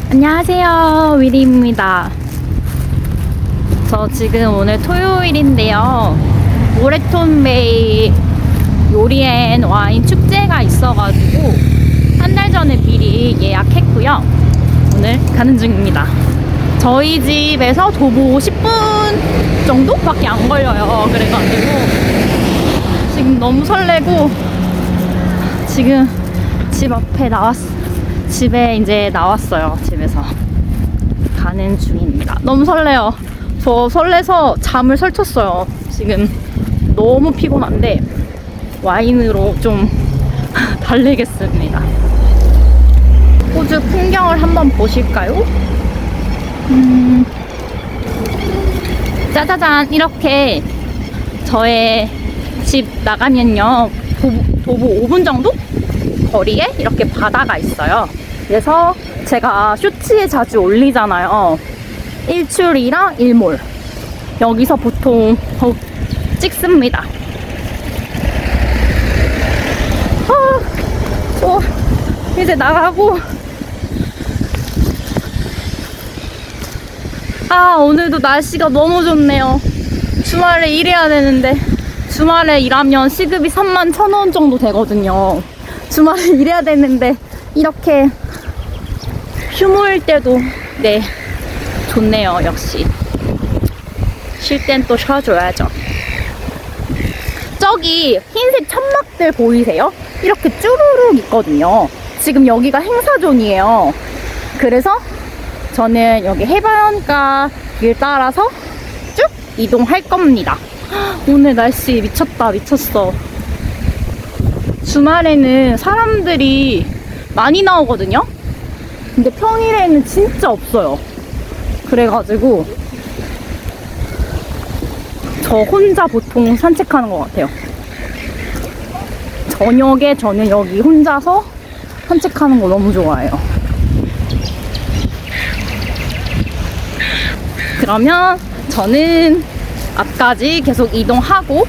안녕하세요, 위리입니다. 저 지금 오늘 토요일인데요, 모레톤베이 요리앤와인 축제가 있어가지고 한 달 전에 미리 예약했고요. 오늘 가는 중입니다. 저희 집에서 도보 10분 정도밖에 안 걸려요. 그래가지고 지금 너무 설레고, 지금 집 앞에 집에 이제 나왔어요. 집에서 가는 중입니다. 너무 설레요. 저 설레서 잠을 설쳤어요. 지금 너무 피곤한데 와인으로 좀 달래겠습니다. 호주 풍경을 한번 보실까요? 짜자잔, 이렇게 저의 집 나가면요, 도보 5분 정도 거리에 이렇게 바다가 있어요. 그래서 제가 쇼츠에 자주 올리잖아요. 일출이랑 일몰, 여기서 보통 찍습니다. 이제 나가고, 오늘도 날씨가 너무 좋네요. 주말에 일해야 되는데, 주말에 일하면 시급이 31,000원 정도 되거든요. 주말에 일해야 되는데 이렇게 휴무일 때도 좋네요. 역시 쉴 땐 또 쉬어줘야죠. 저기 흰색 천막들 보이세요? 이렇게 쭈루룩 있거든요. 지금 여기가 행사존이에요. 그래서 저는 여기 해변가 길 따라서 쭉 이동할 겁니다. 오늘 날씨 미쳤다, 미쳤어. 주말에는 사람들이 많이 나오거든요. 근데 평일에는 진짜 없어요. 그래가지고 저 혼자 보통 산책하는 것 같아요. 저녁에 저는 여기 혼자서 산책하는 거 너무 좋아해요. 그러면 저는 앞까지 계속 이동하고,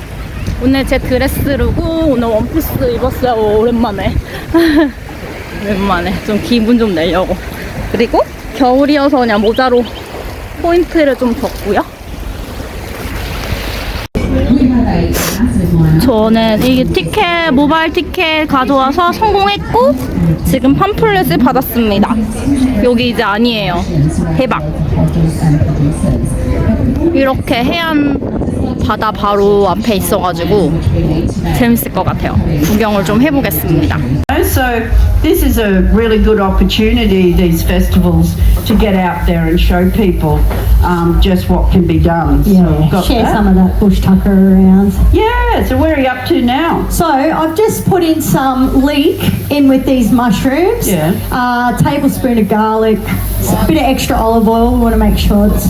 오늘 제 드레스룩은 오늘 원피스 입었어요. 오랜만에 오랜만에 좀 기분 좀 내려고. 그리고 겨울이어서 그냥 모자로 포인트를 좀 줬고요. 저는 이게 모바일 티켓 가져와서 성공했고, 지금 팜플렛을 받았습니다. 여기 이제 아니에요. 대박. 이렇게 해안 바다 바로 앞에 있어가지고 재밌을 것 같아요. 구경을 좀 해보겠습니다. So this is a really good opportunity, these festivals, to get out there and show people just what can be done. Yeah, so share some of that bush tucker around. Yeah, so where are you up to now? So I've just put in some leek in with these mushrooms. Yeah. Tablespoon of garlic, a bit of extra olive oil. We want to make sure it's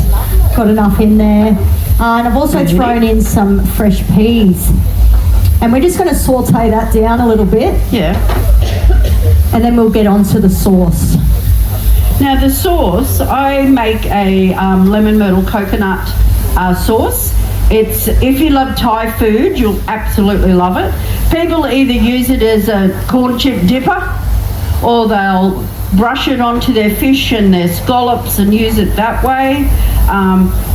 got enough in there. And I've also thrown in some fresh peas. And we're just going to saute that down a little bit. Yeah. And then we'll get on to the sauce. Now the sauce, I make a lemon myrtle coconut sauce. It's, if you love Thai food, you'll absolutely love it. People either use it as a corn chip dipper, or they'll brush it onto their fish and their scallops and use it that way.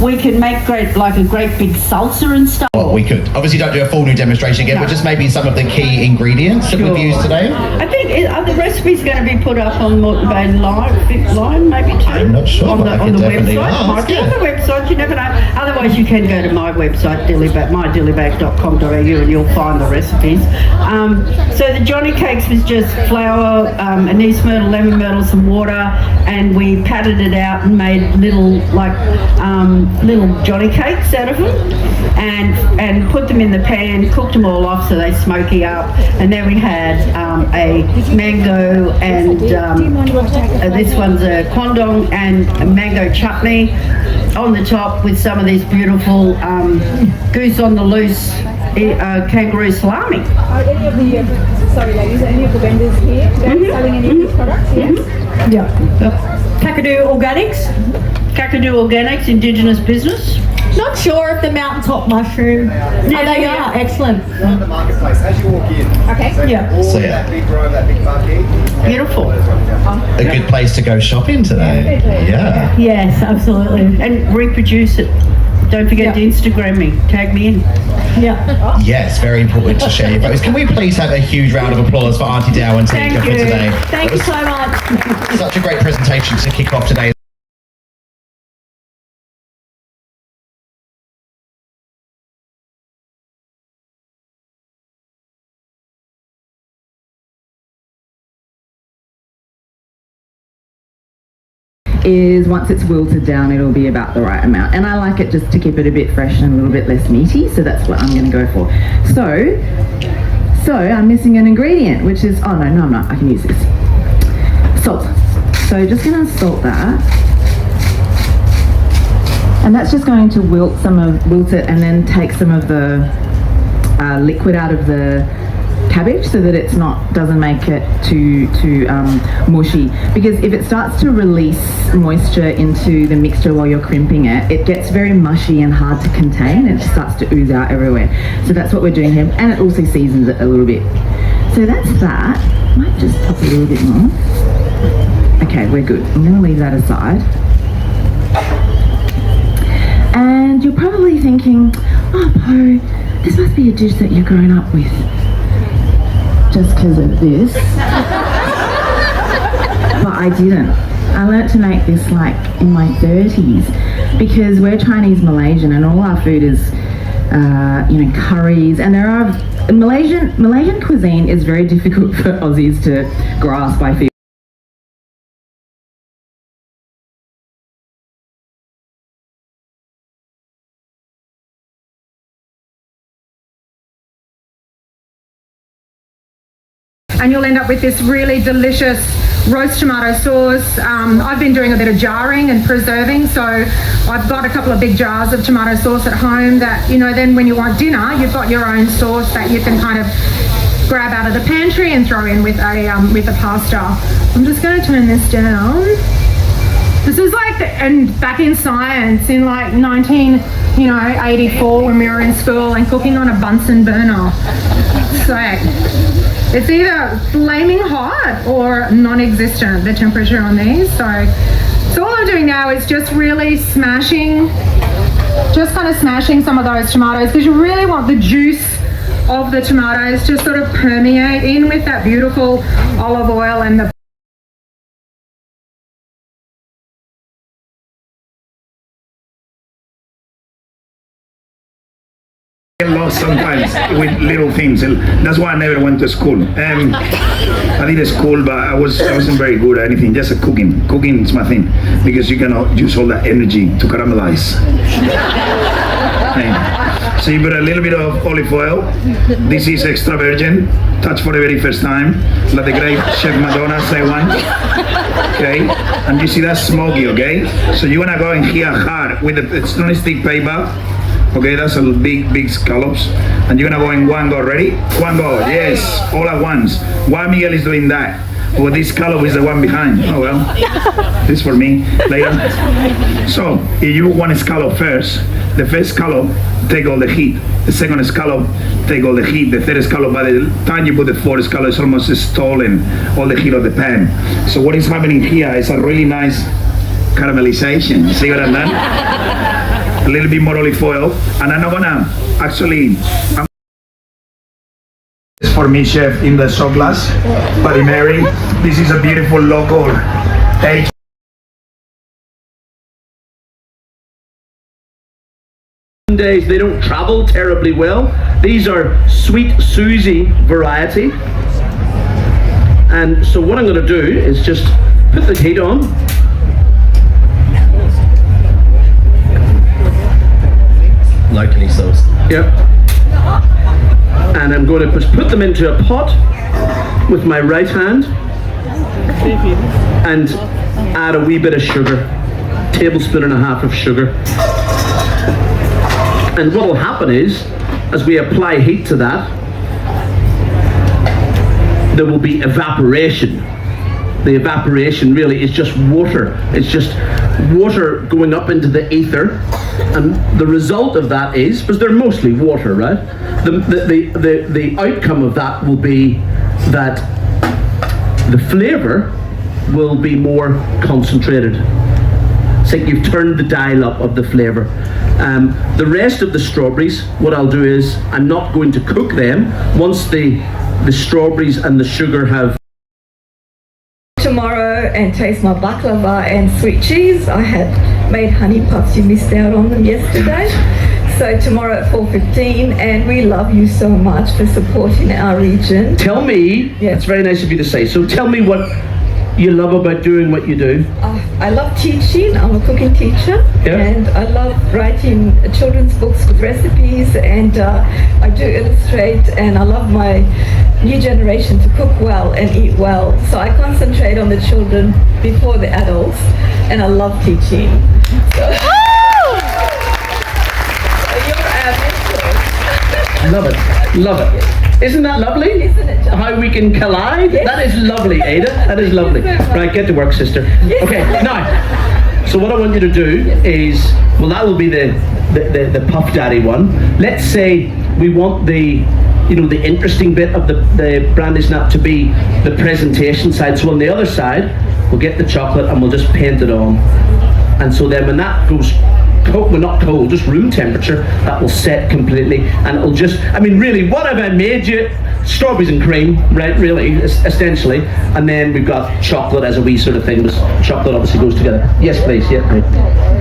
We can make a great big salsa and stuff. Well, we could. Obviously don't do a full new demonstration again, but just maybe some of the key ingredients that we've used today. I think are the recipes going to be put up on Moreton line maybe too? I'm not sure, On but I the can definitely website. Might ask. be on the website, you never know. Otherwise you can go to my website, mydillybag.com.au, and you'll find the recipes. So the Johnny cakes was just flour, anise myrtle, lemon myrtle, some water, and we patted it out and made little Johnny cakes out of them, and put them in the pan, cooked them all off so they smoky up, and then we had a mango and this one's a kwandong and a mango chutney on the top with some of this beautiful goose on the loose kangaroo salami. Are any of the, sorry ladies, are any of the vendors here selling any of these products? Yeah. Kakadu Organics. Kakadu Organics, Indigenous business. Not sure if the mountaintop mushroom. Yeah, they are. Excellent. On the marketplace, as you walk in. Okay. Yeah. All So, yeah. that big row, that big marquee. Beautiful. A good place to go shopping today. Yeah. Yes, absolutely. And reproduce it. Don't forget to Instagram me. Tag me in. Yeah. Yes, very important to share your photos. Can we please have a huge round of applause for Auntie Dow and Tika Thank for you. today? Thank you so much. Such a great presentation to kick off today. Is once it's wilted down, it'll be about the right amount. And I like it just to keep it a bit fresh and a little bit less meaty, so that's what I'm going to go for. So I'm missing an ingredient, which is, oh no, I'm not, I can use this. Salt. So just going to salt that. And that's just going to wilt it and then take some of the liquid out of the cabbage so that doesn't make it too mushy, because if it starts to release moisture into the mixture while you're crimping it, it gets very mushy and hard to contain and it starts to ooze out everywhere. So that's what we're doing here, and it also seasons it a little bit. So that's that. Might just pop a little bit more. Okay, we're good. I'm going to leave that aside. And you're probably thinking, oh Poe, this must be a dish that you're grown up with. Just because of this. But I didn't. I learnt to make this like in my 30s, because we're Chinese Malaysian and all our food is curries, and there are Malaysian cuisine is very difficult for Aussies to grasp, I feel. And you'll end up with this really delicious roast tomato sauce. I've been doing a bit of jarring and preserving, so I've got a couple of big jars of tomato sauce at home that, then when you want dinner, you've got your own sauce that you can kind of grab out of the pantry and throw in with a pasta. I'm just going to turn this down. This is like, and back in science in like 1984 when we were in school and cooking on a Bunsen burner. So it's either flaming hot or non-existent, the temperature on these. So all I'm doing now is just really smashing some of those tomatoes, because you really want the juice of the tomatoes to sort of permeate in with that beautiful olive oil and the lost sometimes with little things. That's why I never went to school. I did a school, but I wasn't very good at anything. Just cooking. Cooking is my thing, because you can use all that energy to caramelize. So you put a little bit of olive oil. This is extra virgin, touched for the very first time, like the great Chef Madonna say once. Okay, and you see that's smoky. Okay, so you wanna go in here hard with the non-stick paper. Okay, that's a big scallops, and you're gonna go in one go. Ready? One go. Yes, all at once. Why Miguel is doing that? Well, this scallop is the one behind. Oh well, this is for me later. So if you want a scallop first, the first scallop take all the heat. The second scallop take all the heat. The third scallop, by the time you put the fourth scallop, it's almost stolen all the heat of the pan. So what is happening here is a really nice caramelization. See what I've done? A little bit more olive oil, and I'm not gonna actually. It's for me, chef, in the shot glass, Bloody Mary. This is a beautiful local aged. Days they don't travel terribly well. These are Sweet Susie variety, and so what I'm going to do is just put the heat on. Locally sourced. Yep. And I'm going to just put them into a pot with my right hand and add a wee bit of sugar, 1.5 tablespoons of sugar. And what will happen is, as we apply heat to that, there will be evaporation the evaporation really is just water. It's just water going up into the ether, and the result of that is, because they're mostly water, right? The outcome of that will be that the flavour will be more concentrated. It's like you've turned the dial up of the flavour. The rest of the strawberries, what I'll do is I'm not going to cook them once the strawberries and the sugar have. Tomorrow and taste my baklava and sweet cheese. I had made honey puffs, you missed out on them yesterday. So tomorrow at 4:15, and we love you so much for supporting our region. Tell me, it's very nice of you to say, so tell me what you love about doing what you do. I love teaching, I'm a cooking teacher, and I love writing children's books with recipes, and I do illustrate, and I love my new generation to cook well and eat well. So I concentrate on the children before the adults, and I love teaching. So, you're our mentors. Love it, love it. Isn't that lovely? Isn't it, John? How we can collide? Yes. That is lovely, Ada. That is lovely. Right, get to work, sister. Yes. Okay, now, so what I want you to do is, well, that will be the Puff Daddy one. Let's say we want the interesting bit of the brandy snap to be the presentation side. So on the other side, we'll get the chocolate and we'll just paint it on. And so then when that goes cold, well, not cold, just room temperature, that will set completely, and it'll just, I mean, really, what have I made you? Strawberries and cream, right, really, essentially, and then we've got chocolate as a wee sort of thing, because chocolate obviously goes together. Yes, please, yeah, please.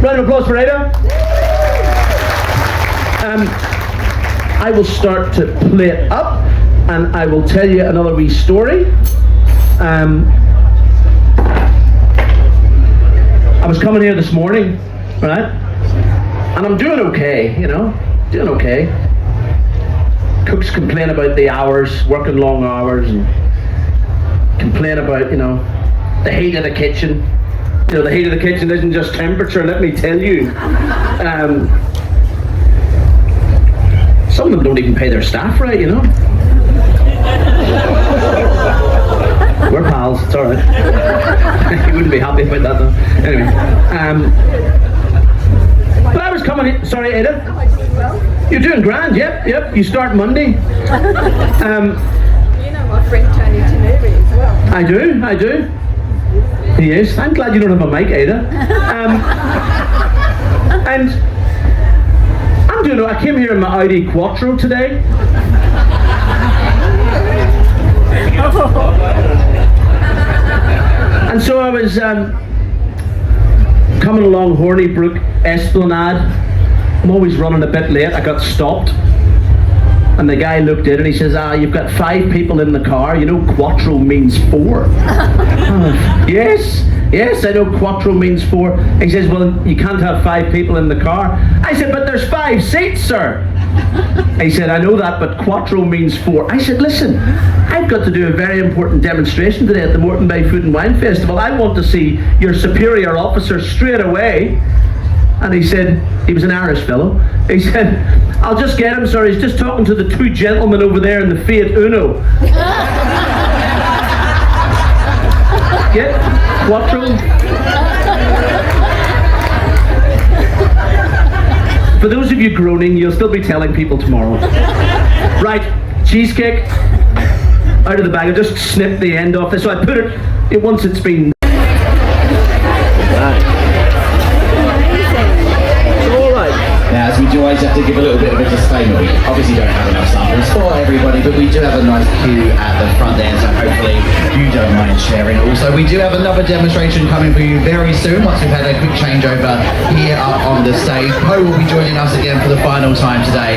Round of applause for Ada. I will start to play it up, and I will tell you another wee story. I was coming here this morning, right? And I'm doing okay, doing okay. Cooks complain about the hours, working long hours, and complain about, the heat of the kitchen. The heat of the kitchen isn't just temperature, let me tell you. Some of them don't even pay their staff right, We're pals, it's alright. You wouldn't be happy about that though. Anyway. But I was coming in, sorry Ada. You're doing grand, yep. You start Monday. You know my friend Tony Teneri as well. I do. He is. I'm glad you don't have a mic, Ada. And I'm doing, I came here in my Audi Quattro today. And so I was coming along Hornybrook Esplanade. I'm always running a bit late. I got stopped, and the guy looked in and he says, you've got 5 people in the car. Quattro means 4. Yes, I know Quattro means 4. He says, well, you can't have 5 people in the car. I said, but there's 5 seats, sir. He said, I know that, but Quattro means 4. I said, listen, I've got to do a very important demonstration today at the Moreton Food&Wine Festival. I want to see your superior officer straight away. And he said, he was an Irish fellow. He said, I'll just get him, sir. He's just talking to the 2 gentlemen over there in the Fiat Uno. Get Quattro. For those of you groaning, you'll still be telling people tomorrow. Right, cheesecake out of the bag. I just snipped the end off this, so I put it once it's been. Now, as we do always have to give a little bit of a disclaimer, we obviously don't have enough samples for everybody, but we do have a nice queue at the front there, so hopefully you don't mind sharing. Also, we do have another demonstration coming for you very soon, once we've had a quick changeover here up on the stage. Poe will be joining us again for the final time today.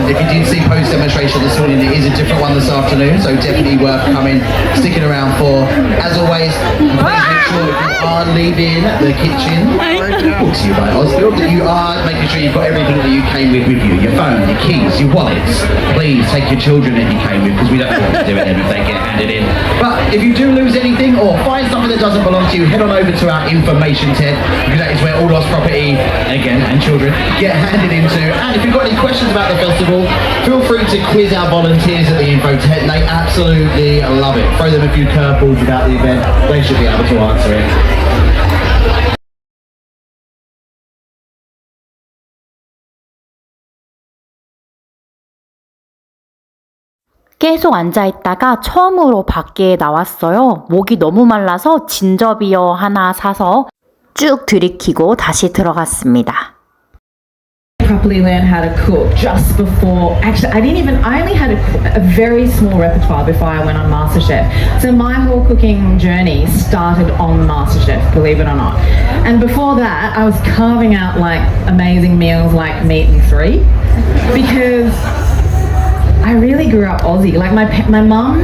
If you did see Poe's demonstration this morning, it is a different one this afternoon, so definitely worth coming, sticking around for. As always, please make sure if you are are leaving the kitchen, brought to you by Osfield, you are making sure you've got everything that you came with you. Your phone, your keys, your wallets. Please take your children that you came with, because we don't want to do it if they get handed in. But if you do lose anything or find something that doesn't belong to you, head on over to our information tent, because that is where all lost property, again, and children, get handed into. And if you've got any questions about the festival, feel free to quiz our volunteers at the info tent. They absolutely love it. Throw them a few curveballs about the event. They should be able to answer it. 계속 앉아있다가 처음으로 밖에 나왔어요. 목이 너무 말라서 진저비어 하나 사서 쭉 들이키고 다시 들어갔습니다. Properly learned how to cook just before. Actually, I only had a very small repertoire before I went on MasterChef. So my whole cooking journey started on MasterChef, believe it or not. And before that, I was carving out like amazing meals like meat and three, because I really grew up Aussie. Like my mum,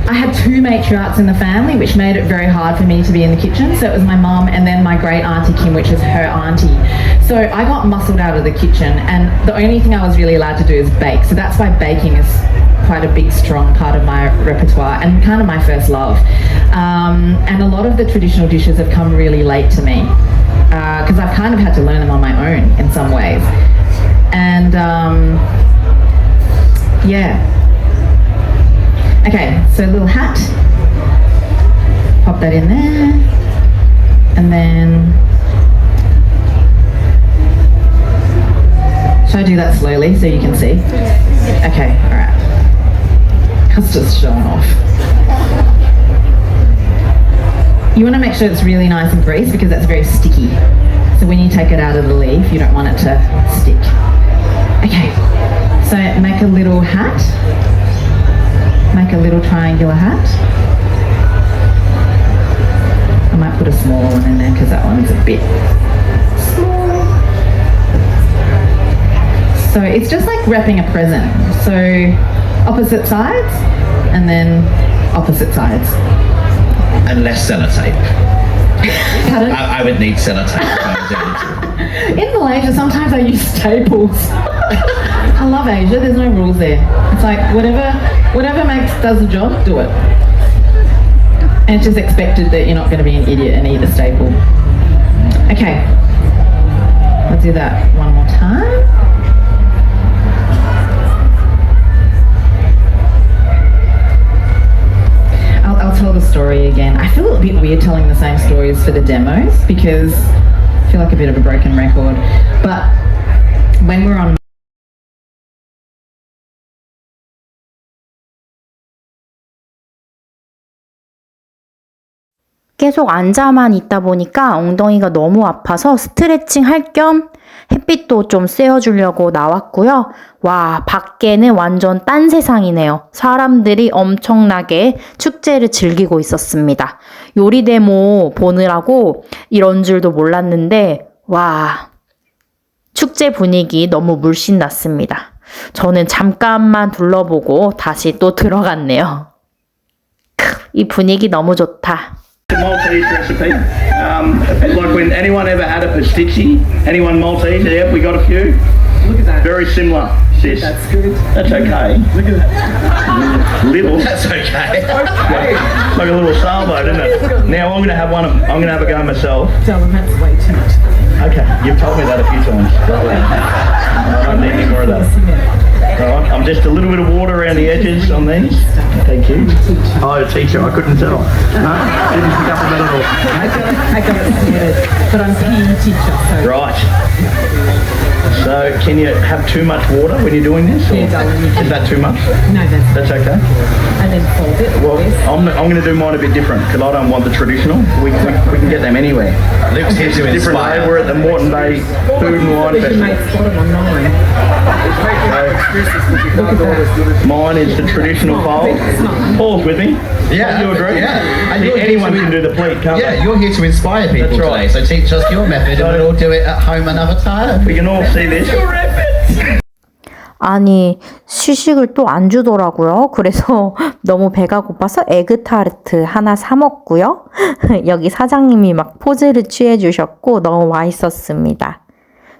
I had two matriarchs in the family, which made it very hard for me to be in the kitchen. So it was my mum and then my great auntie Kim, which is her auntie. So I got muscled out of the kitchen, and the only thing I was really allowed to do is bake. So that's why baking is quite a big, strong part of my repertoire and kind of my first love. And a lot of the traditional dishes have come really late to me, because I've kind of had to learn them on my own in some ways. And yeah. Okay, so a little hat. Pop that in there. And then, should I do that slowly so you can see? Okay, alright. That's just showing off. You want to make sure it's really nice and greased, because that's very sticky. So when you take it out of the leaf, you don't want it to stick. Okay, so make a little hat. Make a little triangular hat. I might put a smaller one in there because that one's a bit small. So it's just like wrapping a present. So opposite sides and then opposite sides. And less sellotape. Pardon? I would need sellotape if I was able to. In Malaysia, sometimes I use staples. I love Asia, there's no rules there. It's like whatever does the job, do it. And it's just expected that you're not going to be an idiot and eat a staple. Okay, let's do that one more time. I'll tell the story again. I feel a bit weird telling the same stories for the demos, because I feel like a bit of a broken record. But when we're on 계속 앉아만 있다 보니까 엉덩이가 너무 아파서 스트레칭 할 겸 햇빛도 좀 쐬어주려고 나왔고요. 와, 밖에는 완전 딴 세상이네요. 사람들이 엄청나게 축제를 즐기고 있었습니다. 요리 데모 보느라고 이런 줄도 몰랐는데, 와, 축제 분위기 너무 물씬 났습니다. 저는 잠깐만 둘러보고 다시 또 들어갔네요. 이 분위기 너무 좋다. Maltese recipe. Like when anyone ever had a pasticci, anyone Maltese? Yeah, we got a few. Look at that. Very similar, sis. That's good. That's okay. Look at that. Little. That's okay. Like a little sailboat, isn't it? Now I'm gonna have one. I'm gonna have a go myself. Dylan, that's way too much. Okay, you've told me that a few times. I don't need any more of that. Alright, I'm just a little bit of water around the edges on these. Thank you. Oh, teacher, I couldn't tell. No, didn't pick up on that at all. I got it, but I'm PE teacher, so. Right. So, can you have too much water when you're doing this? Yeah, darling. Is that too much? No, That's okay. And then fold it. Well, I'm going to do mine a bit different, because I don't want the traditional. We can get them anywhere. Luke's here to Different day. inspire. We're at the Moreton Food&Wine Festival. Mine is the traditional bowl. Paul's with me. Yeah, You agree? yeah. And you're Anyone here to- can do the plate, can't Yeah, they? you're here to inspire people That's right. today. So teach us your method and we'll all do it at home another time. We can all see this. 아니, 시식을 또 안 주더라고요. 그래서 너무 배가 고파서 에그타르트 하나 사 먹고요. 여기 사장님이 막 포즈를 취해 주셨고 너무 맛있었습니다.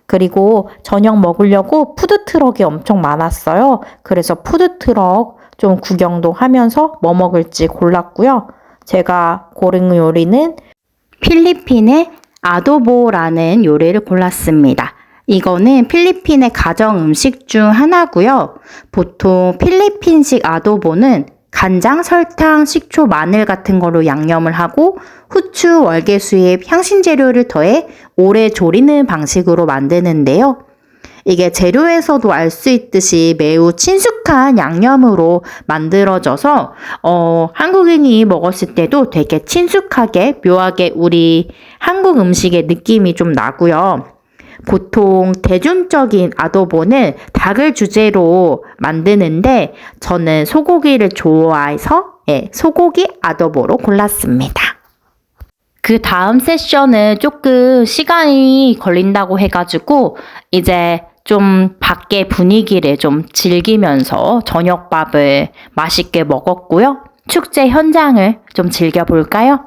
그리고 저녁 먹으려고 푸드트럭이 엄청 많았어요. 그래서 푸드트럭 좀 구경도 하면서 뭐 먹을지 골랐고요. 제가 고른 요리는 필리핀의 아도보라는 요리를 골랐습니다. 이거는 필리핀의 가정 음식 중 하나고요. 보통 필리핀식 아도보는 간장, 설탕, 식초, 마늘 같은 걸로 양념을 하고 후추, 월계수잎, 향신 재료를 더해 오래 조리는 방식으로 만드는데요. 이게 재료에서도 알 수 있듯이 매우 친숙한 양념으로 만들어져서 한국인이 먹었을 때도 되게 친숙하게 묘하게 우리 한국 음식의 느낌이 좀 나고요. 보통 대중적인 아도보는 닭을 주재로 만드는데 저는 소고기를 좋아해서 소고기 아도보로 골랐습니다. 그 다음 세션은 조금 시간이 걸린다고 해가지고 이제 좀 밖에 분위기를 좀 즐기면서 저녁밥을 맛있게 먹었고요. 축제 현장을 좀 즐겨볼까요?